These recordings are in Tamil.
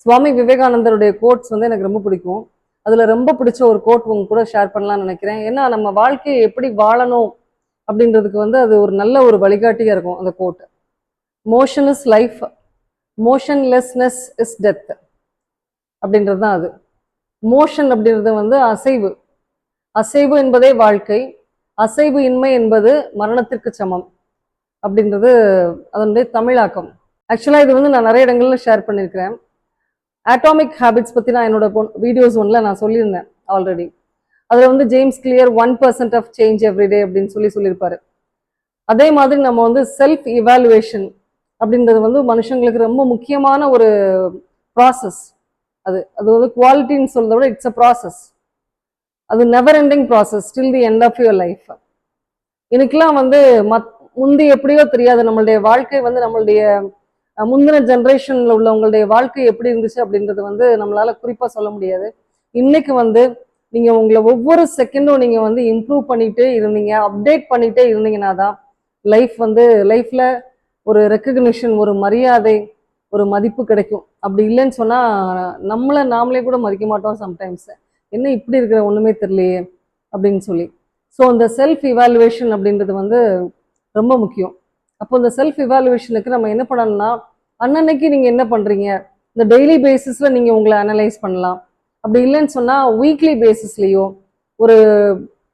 சுவாமி விவேகானந்தருடைய கோட்ஸ் வந்து எனக்கு ரொம்ப பிடிக்கும். அதுல ரொம்ப பிடிச்ச ஒரு கோட் உங்க கூட ஷேர் பண்ணலாம்னு நினைக்கிறேன். ஏன்னா நம்ம வாழ்க்கையை எப்படி வாழணும் அப்படின்றதுக்கு வந்து அது ஒரு நல்ல ஒரு வழிகாட்டியா இருக்கும் அந்த quote. Motion is life, motionlessness is death அப்படின்றது தான் அது. மோஷன் அப்படின்றது வந்து அசைவு, அசைவு என்பதே வாழ்க்கை, அசைவு இன்மை என்பது மரணத்திற்கு சமம் அப்படின்றது அதனுடைய தமிழாக்கம். ஆக்சுவலாக இது வந்து நான் நிறைய இடங்கள்ல ஷேர் பண்ணியிருக்கிறேன். ஆட்டாமிக் ஹேபிட்ஸ் பற்றி நான் என்னோட வீடியோஸ் ஒன்றில் நான் சொல்லியிருந்தேன் ஆல்ரெடி. அதில் வந்து James Clear 1% of change everyday அப்படின்னு சொல்லியிருப்பாரு. அதே மாதிரி நம்ம வந்து செல்ஃப் இவாலுவேஷன் அப்படின்றது வந்து மனுஷங்களுக்கு ரொம்ப முக்கியமான ஒரு ப்ராசஸ். அது வந்து குவாலிட்டின்னு சொல்றதை விட இட்ஸ் அ ப்ராசஸ். அது never ending process till the end of your life. இன்னைக்கெல்லாம் வந்து முந்தி எப்படியோ தெரியாது, நம்மளுடைய வாழ்க்கை வந்து நம்மளுடைய முந்தின ஜென்ரேஷன்ல உள்ளவங்களுடைய வாழ்க்கை எப்படி இருந்துச்சு அப்படின்றது வந்து நம்மளால குறிப்பா சொல்ல முடியாது. இன்னைக்கு வந்து நீங்க உங்களை ஒவ்வொரு செகண்டும் நீங்க வந்து இம்ப்ரூவ் பண்ணிட்டே இருந்தீங்க, அப்டேட் பண்ணிட்டே இருந்தீங்கன்னா தான் லைஃப்ல ஒரு ரெக்கக்னிஷன், ஒரு மரியாதை, ஒரு மதிப்பு கிடைக்கும். அப்படி இல்லைன்னு சொன்னா நாமளே கூட மதிக்க மாட்டோம் சம்டைம்ஸ். என்ன இப்படி இருக்கிற ஒண்ணுமே தெரியலையே அப்படின்னு சொல்லி. ஸோ இந்த செல்ஃப் இவாலுவேஷன் அப்படின்றது வந்து ரொம்ப முக்கியம். அப்போ இந்த செல்ஃப் இவாலுவேஷனுக்கு நம்ம என்ன பண்ணணும்னா, அன்னன்னைக்கு நீங்க என்ன பண்றீங்க, இந்த டெய்லி பேசிஸ்ல நீங்க உங்களை அனலைஸ் பண்ணலாம். அப்படி இல்லைன்னு சொன்னா வீக்லி பேசிஸ்லயோ, ஒரு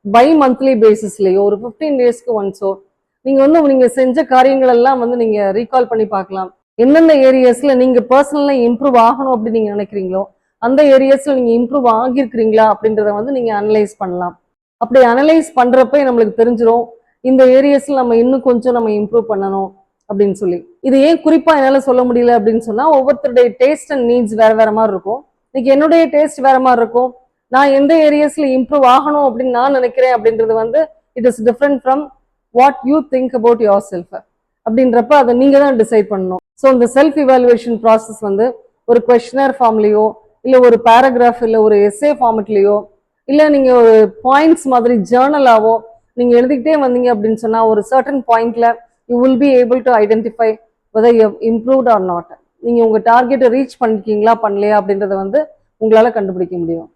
பை மந்த்லி பேசிஸ்லயோ, ஒரு 15 டேஸ்க்கு ஒன்ஸோ நீங்க செஞ்ச காரியங்கள் எல்லாம் வந்து நீங்க ரீகால் பண்ணி பார்க்கலாம். எந்தெந்த ஏரியாஸ்ல நீங்க பர்சனலா இம்ப்ரூவ் ஆகணும் அப்படின்னு நீங்க நினைக்கிறீங்களோ அந்த ஏரியாஸ்ல நீங்க இம்ப்ரூவ் ஆகியிருக்கிறீங்களா அப்படின்றத வந்து நீங்க அனலைஸ் பண்ணலாம். அப்படி அனலைஸ் பண்றப்ப நம்மளுக்கு தெரிஞ்சிடும் இந்த ஏரியாஸ்ல நம்ம இன்னும் கொஞ்சம் நம்ம இம்ப்ரூவ் பண்ணணும் அப்படின்னு சொல்லி. இது ஏன் குறிப்பா என்னால சொல்ல முடியல அப்படின்னு சொன்னா, ஒவ்வொருத்தருடைய டேஸ்ட் அண்ட் நீட்ஸ் வேற வேற மாதிரி இருக்கும். இன்னைக்கு என்னுடைய டேஸ்ட் வேற மாதிரி இருக்கும். நான் எந்த ஏரியாஸ்ல இம்ப்ரூவ் ஆகணும் அப்படின்னு நான் நினைக்கிறேன் அப்படின்றது வந்து it is different from what you think about your self. அப்படின்றப்ப அதை நீங்க தான் டிசைட் பண்ணணும். ஸோ இந்த செல்ஃப் இவாலுவேஷன் ப்ராசஸ் வந்து ஒரு கொஸ்டினர் ஃபார்ம்லயோ, இல்லை ஒரு பேராகிராஃப், இல்லை ஒரு எஸ்ஏ ஃபார்மெட்லயோ, இல்லை நீங்க ஒரு பாயிண்ட்ஸ் மாதிரி ஜேர்னலாவோ நீங்க எழுதிக்கிட்டே வந்தீங்க அப்படின்னு சொன்னா ஒரு சர்டன் பாயிண்ட்ல you will be able to identify whether you improved or not. நீங்க உங்க டார்கெட்டை ரீச் பண்ணிருக்கீங்களா பண்ணலையா அப்படின்றத வந்து உங்களால கண்டுபிடிக்க முடியும்.